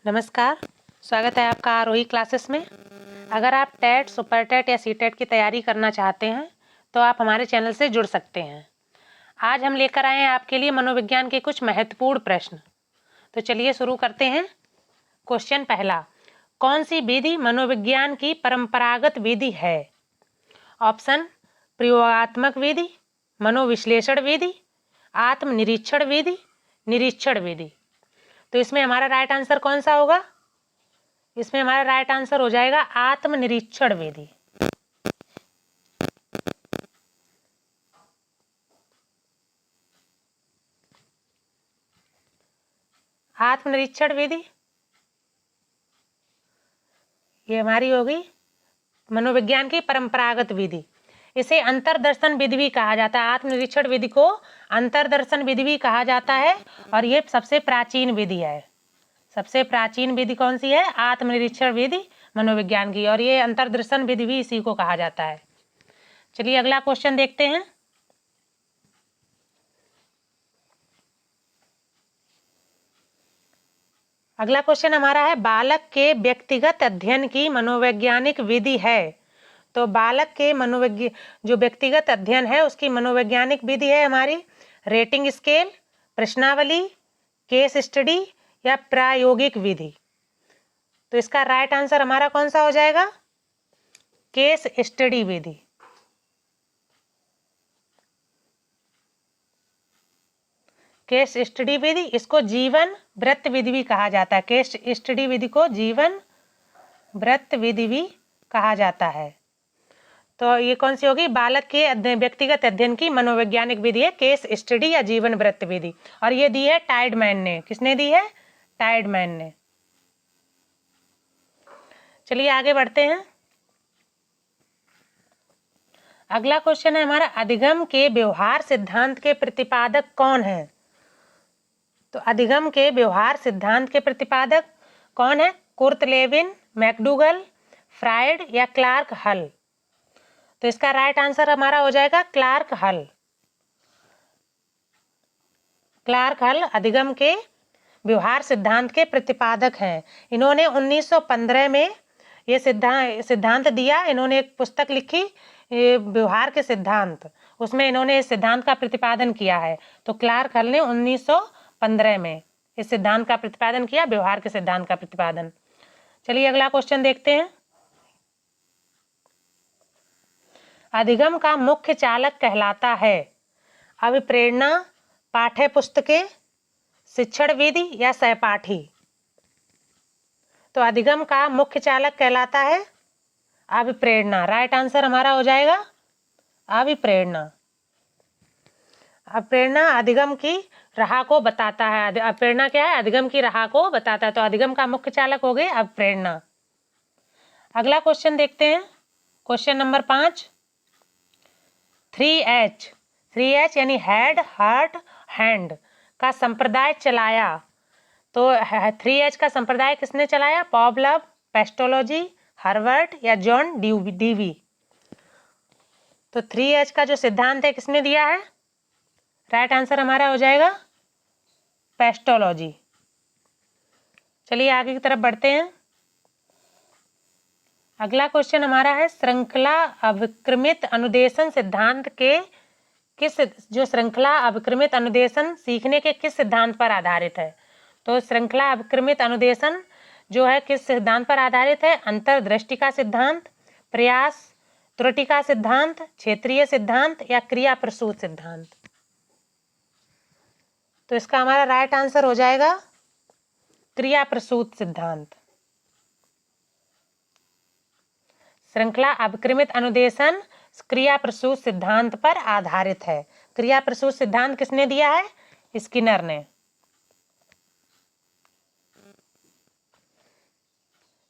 नमस्कार, स्वागत है आपका आरोही क्लासेस में। अगर आप टेट, सुपर टेट या सी टेट की तैयारी करना चाहते हैं तो आप हमारे चैनल से जुड़ सकते हैं। आज हम लेकर आए हैं आपके लिए मनोविज्ञान के कुछ महत्वपूर्ण प्रश्न। तो चलिए शुरू करते हैं। क्वेश्चन पहला, कौन सी विधि मनोविज्ञान की परंपरागत विधि है? ऑप्शन, प्रयोगात्मक विधि, मनोविश्लेषण विधि, आत्मनिरीक्षण विधि, निरीक्षण विधि। तो इसमें हमारा राइट आंसर कौन सा होगा? इसमें हमारा राइट आंसर हो जाएगा आत्मनिरीक्षण विधि। आत्मनिरीक्षण विधि ये हमारी होगी मनोविज्ञान की परंपरागत विधि। इसे अंतर्दर्शन विधि भी कहा जाता है। आत्मनिरीक्षण विधि को अंतर्दर्शन विधि भी कहा जाता है और ये सबसे प्राचीन विधि है। सबसे प्राचीन विधि कौन सी है? आत्मनिरीक्षण विधि मनोविज्ञान की, और ये अंतर्दर्शन विधि भी इसी को कहा जाता है। चलिए अगला क्वेश्चन देखते हैं। अगला क्वेश्चन हमारा है, बालक के व्यक्तिगत अध्ययन की मनोवैज्ञानिक विधि है। तो बालक के जो व्यक्तिगत अध्ययन है उसकी मनोवैज्ञानिक विधि है हमारी रेटिंग स्केल, प्रश्नावली, केस स्टडी या प्रायोगिक विधि। तो इसका राइट आंसर हमारा कौन सा हो जाएगा? केस स्टडी विधि। केस स्टडी विधि, इसको जीवन वृत्त विधि भी कहा जाता है। केस स्टडी विधि को जीवन वृत्त विधि भी कहा जाता है। तो ये कौन सी होगी? बालक के व्यक्तिगत अध्ययन की मनोवैज्ञानिक विधि है केस स्टडी या जीवन वृत्त विधि, और ये दी है टाइडमैन ने। किसने दी है? टाइडमैन ने। चलिए आगे बढ़ते हैं। अगला क्वेश्चन है हमारा, अधिगम के व्यवहार सिद्धांत के प्रतिपादक कौन है? तो अधिगम के व्यवहार सिद्धांत के प्रतिपादक कौन है? कुर्ट लेविन, मैकडूगल, फ्रायड या क्लार्क हल। तो इसका राइट आंसर हमारा हो जाएगा क्लार्क हल। क्लार्क हल अधिगम के व्यवहार सिद्धांत के प्रतिपादक हैं। इन्होंने 1915 में ये सिद्धांत दिया। इन्होंने एक पुस्तक लिखी व्यवहार के सिद्धांत, उसमें इन्होंने इस सिद्धांत का प्रतिपादन किया है। तो क्लार्क हल ने 1915 में इस सिद्धांत का प्रतिपादन किया, व्यवहार के सिद्धांत का प्रतिपादन। चलिए अगला क्वेश्चन देखते हैं। अधिगम का मुख्य चालक कहलाता है अभिप्रेरणा, पाठ्य पुस्तकें, शिक्षण विधि या सहपाठी। तो अधिगम का मुख्य चालक कहलाता है अभिप्रेरणा। राइट आंसर हमारा हो जाएगा अभिप्रेरणा। अभिप्रेरणा अधिगम की राह को बताता है। अभिप्रेरणा क्या है? अधिगम की राह को बताता है। तो अधिगम का मुख्य चालक हो गए अभिप्रेरणा। अगला क्वेश्चन देखते हैं। क्वेश्चन नंबर 5, 3H यानी हेड, हार्ट, हैंड का संप्रदाय चलाया। तो 3H का संप्रदाय किसने चलाया? पॉवलव, पेस्टोलॉजी, हर्बर्ट या जॉन डीवी। तो 3H का जो सिद्धांत है किसने दिया है? राइट आंसर हमारा हो जाएगा पेस्टोलॉजी। चलिए आगे की तरफ बढ़ते हैं। अगला क्वेश्चन हमारा है, श्रृंखला अभिक्रमित अनुदेशन सिद्धांत के जो श्रृंखला अभिक्रमित अनुदेशन सीखने के किस सिद्धांत पर आधारित है? तो श्रृंखला अभिक्रमित अनुदेशन जो है किस सिद्धांत पर आधारित है? अंतर्दृष्टि का सिद्धांत, प्रयास त्रुटि का सिद्धांत, क्षेत्रीय सिद्धांत या क्रिया प्रसूत सिद्धांत। तो इसका हमारा राइट आंसर हो जाएगा क्रिया प्रसूत सिद्धांत। श्रृंखला अभिक्रमित अनुदेशन क्रिया प्रसूत सिद्धांत पर आधारित है। क्रिया प्रसूत सिद्धांत किसने दिया है? स्किनर ने।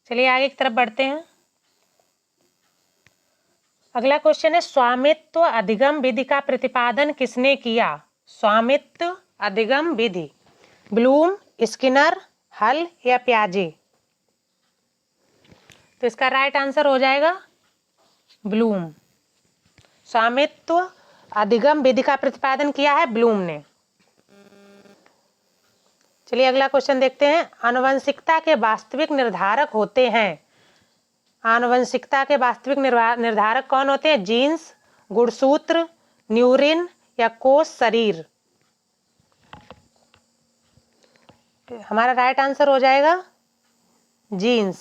चलिए आगे की तरफ बढ़ते हैं। अगला क्वेश्चन है, स्वामित्व अधिगम विधि का प्रतिपादन किसने किया? स्वामित्व अधिगम विधि, ब्लूम, स्किनर, हल या प्याजे। तो इसका राइट आंसर हो जाएगा ब्लूम। स्वामित्व अधिगम विधि का प्रतिपादन किया है ब्लूम ने। चलिए अगला क्वेश्चन देखते हैं। आनुवंशिकता के वास्तविक निर्धारक होते हैं। आनुवंशिकता के वास्तविक निर्धारक कौन होते हैं? जीन्स, गुणसूत्र, न्यूरिन या कोश शरीर। हमारा राइट आंसर हो जाएगा जीन्स।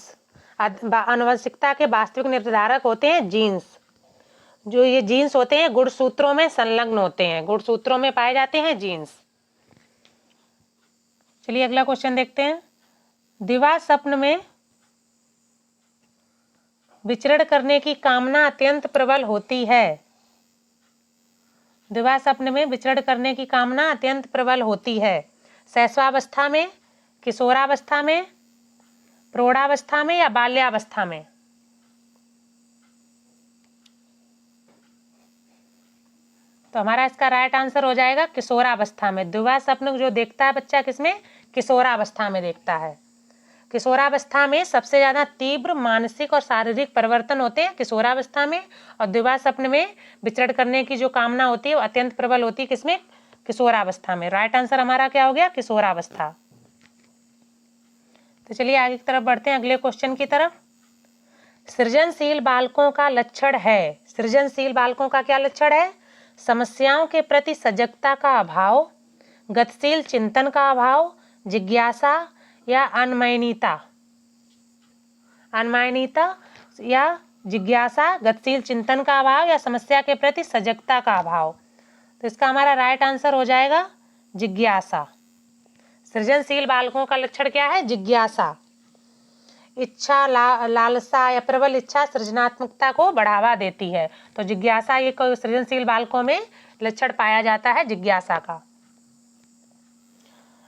आनुवंशिकता के वास्तविक निर्धारक होते हैं जीन्स। जो ये जीन्स होते हैं गुणसूत्रों में संलग्न होते हैं, गुणसूत्रों में पाए जाते हैं जीन्स। चलिए अगला क्वेश्चन देखते हैं। दिवा स्वप्न में विचरण करने की कामना अत्यंत प्रबल होती है। दिवा स्वप्न में विचरण करने की कामना अत्यंत प्रबल होती है। शैशवावस्था में, किशोरावस्था में, प्रौढ़ावस्था में या बाल्यावस्था में? तो हमारा इसका राइट आंसर हो जाएगा किशोरावस्था में। दिवा स्वप्न जो देखता है बच्चा किसमें? किशोरावस्था में देखता है। किशोरावस्था में सबसे ज्यादा तीव्र मानसिक और शारीरिक परिवर्तन होते हैं किशोरावस्था में, और दिवा स्वप्न में विचरण करने की जो कामना होती है वो अत्यंत प्रबल होती है किसमें? किशोरावस्था में। राइट आंसर हमारा क्या हो गया? किशोरावस्था। तो चलिए आगे की तरफ बढ़ते हैं, अगले क्वेश्चन की तरफ। सृजनशील बालकों का लक्षण है। सृजनशील बालकों का क्या लक्षण है? समस्याओं के प्रति सजगता का अभाव, गतिशील चिंतन का अभाव, जिज्ञासा या अनमयनीयता। अनमयनीयता या जिज्ञासा, गतिशील चिंतन का अभाव या समस्या के प्रति सजगता का अभाव। तो इसका हमारा राइट आंसर हो जाएगा जिज्ञासा। सृजनशील बालकों का लक्षण क्या है? जिज्ञासा। इच्छा, लालसा या प्रबल इच्छा सृजनात्मकता को बढ़ावा देती है। तो जिज्ञासा ये सृजनशील बालकों में लक्षण पाया जाता है जिज्ञासा का।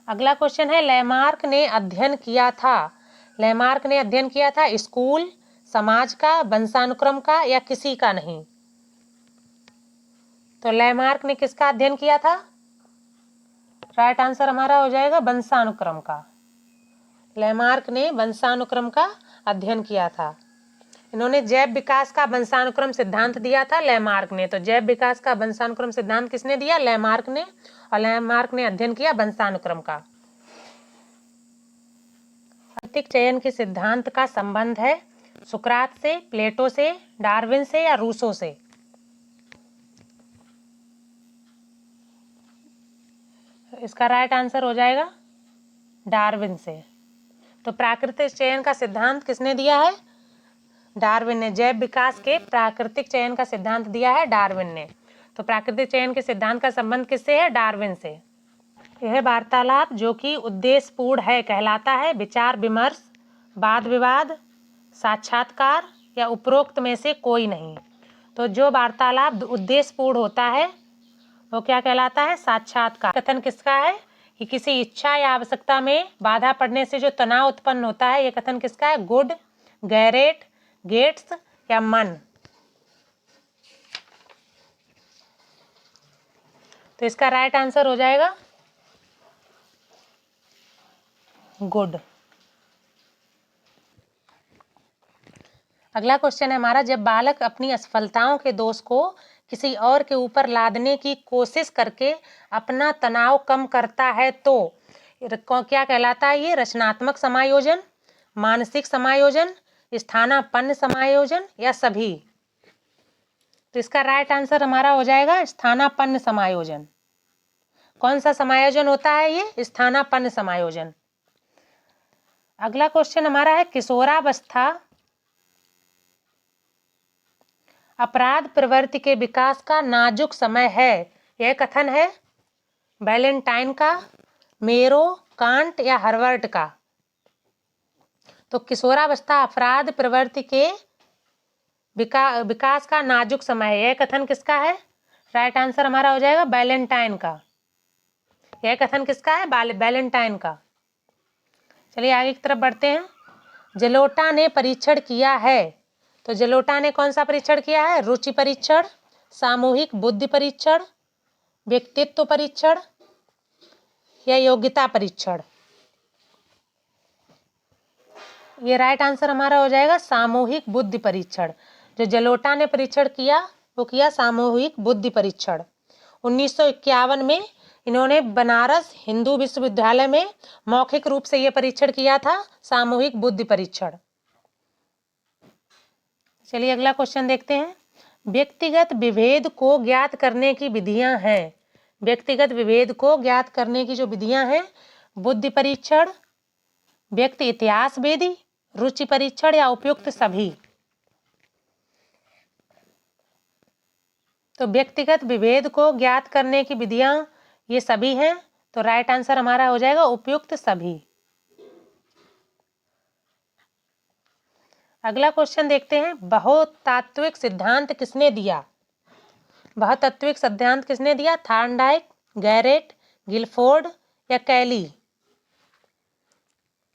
अगला क्वेश्चन है, लैमार्क ने अध्ययन किया था। लैमार्क ने अध्ययन किया था स्कूल, समाज का, वंशानुक्रम का या किसी का नहीं? तो लैमार्क ने किसका अध्ययन किया था? राइट आंसर हमारा हो जाएगा वंशानुक्रम का। लैमार्क ने वंशानुक्रम का अध्ययन किया था। इन्होंने जैव विकास का वंशानुक्रम सिद्धांत दिया था लैमार्क ने। तो जैव विकास का वंशानुक्रम सिद्धांत किसने दिया? लैमार्क ने। और लैमार्क ने अध्ययन किया वंशानुक्रम का। प्राकृतिक चयन के सिद्धांत का संबंध है सुकरात से, प्लेटो से, डार्विन से या रूसो से? इसका राइट आंसर हो जाएगा डार्विन से। तो प्राकृतिक चयन का सिद्धांत किसने दिया है? डार्विन ने। जैव विकास के प्राकृतिक चयन का सिद्धांत दिया है डार्विन ने। तो प्राकृतिक चयन के सिद्धांत का संबंध किससे है? डार्विन से। यह वार्तालाप जो कि उद्देश्यपूर्ण है कहलाता है विचार विमर्श, वाद विवाद, साक्षात्कार या उपरोक्त में से कोई नहीं। तो जो वार्तालाप उद्देश्यपूर्ण होता है वो क्या कहलाता है? साक्षात्कार। कथन किसका है? कि किसी इच्छा या आवश्यकता में बाधा पड़ने से जो तनाव उत्पन्न होता है, ये कथन किसका है? गुड, गैरेट, गेट्स या मन? तो इसका राइट आंसर हो जाएगा गुड। अगला क्वेश्चन है हमारा, जब बालक अपनी असफलताओं के दोष को किसी और के ऊपर लादने की कोशिश करके अपना तनाव कम करता है तो क्या कहलाता है? ये रचनात्मक समायोजन, मानसिक समायोजन, स्थानापन्न समायोजन या सभी? तो इसका राइट आंसर हमारा हो जाएगा स्थानापन्न समायोजन। कौन सा समायोजन होता है ये? स्थानापन्न समायोजन। अगला क्वेश्चन हमारा है, किशोरावस्था अपराध प्रवृत्ति के विकास का नाजुक समय है। यह कथन है वैलेंटाइन का, मेरो, कांट या हर्वर्ट का? तो किशोरावस्था अपराध प्रवृत्ति के विकास का नाजुक समय है, यह कथन किसका है? राइट आंसर हमारा हो जाएगा वैलेंटाइन का। यह कथन किसका है? वैलेंटाइन का। चलिए आगे की तरफ बढ़ते हैं। जलोटा ने परीक्षण किया है। तो जलोटा ने कौन सा परीक्षण किया है? रुचि परीक्षण, सामूहिक बुद्धि परीक्षण, व्यक्तित्व परीक्षण या योग्यता परीक्षण? ये राइट आंसर हमारा हो जाएगा सामूहिक बुद्धि परीक्षण। जो जलोटा ने परीक्षण किया वो किया सामूहिक बुद्धि परीक्षण। 1951 में इन्होंने बनारस हिंदू विश्वविद्यालय में मौखिक रूप से यह परीक्षण किया था, सामूहिक बुद्धि परीक्षण। चलिए अगला क्वेश्चन देखते हैं। व्यक्तिगत विभेद को ज्ञात करने की विधियां हैं। व्यक्तिगत विभेद को ज्ञात करने की जो विधियां हैं, बुद्धि परीक्षण, व्यक्ति इतिहास वेदी, रुचि परीक्षण या उपयुक्त सभी। तो व्यक्तिगत विभेद को ज्ञात करने की विधियां ये सभी हैं, तो राइट आंसर हमारा हो जाएगा उपयुक्त सभी। अगला क्वेश्चन देखते हैं। बहुतात्विक सिद्धांत किसने दिया? बहुतात्विक सिद्धांत किसने दिया? थॉर्नडाइक, गैरेट, गिलफोर्ड या कैली।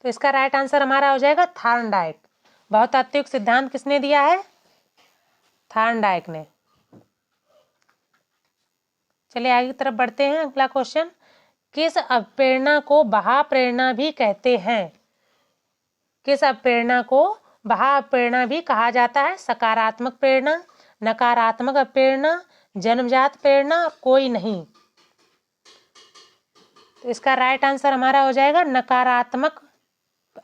तो इसका राइट आंसर हमारा हो जाएगा थॉर्नडाइक। बहुतात्विक सिद्धांत किसने दिया है? थॉर्नडाइक ने। चलिए आगे की तरफ बढ़ते हैं। अगला क्वेश्चन, किस अवप्रेरणा को बहा प्रेरणा भी कहते हैं? किस अवप्रेरणा को बहा अवप्रेरणा भी कहा जाता है? सकारात्मक प्रेरणा, नकारात्मक अवप्रेरणा, जन्मजात प्रेरणा, कोई नहीं। तो इसका राइट आंसर हमारा हो जाएगा नकारात्मक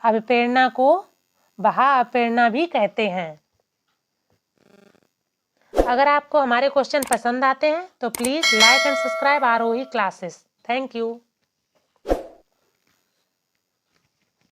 अवप्रेरणा को बहा अवप्रेरणा भी कहते हैं। अगर आपको हमारे क्वेश्चन पसंद आते हैं तो please like and subscribe Aarohi classes. Thank you.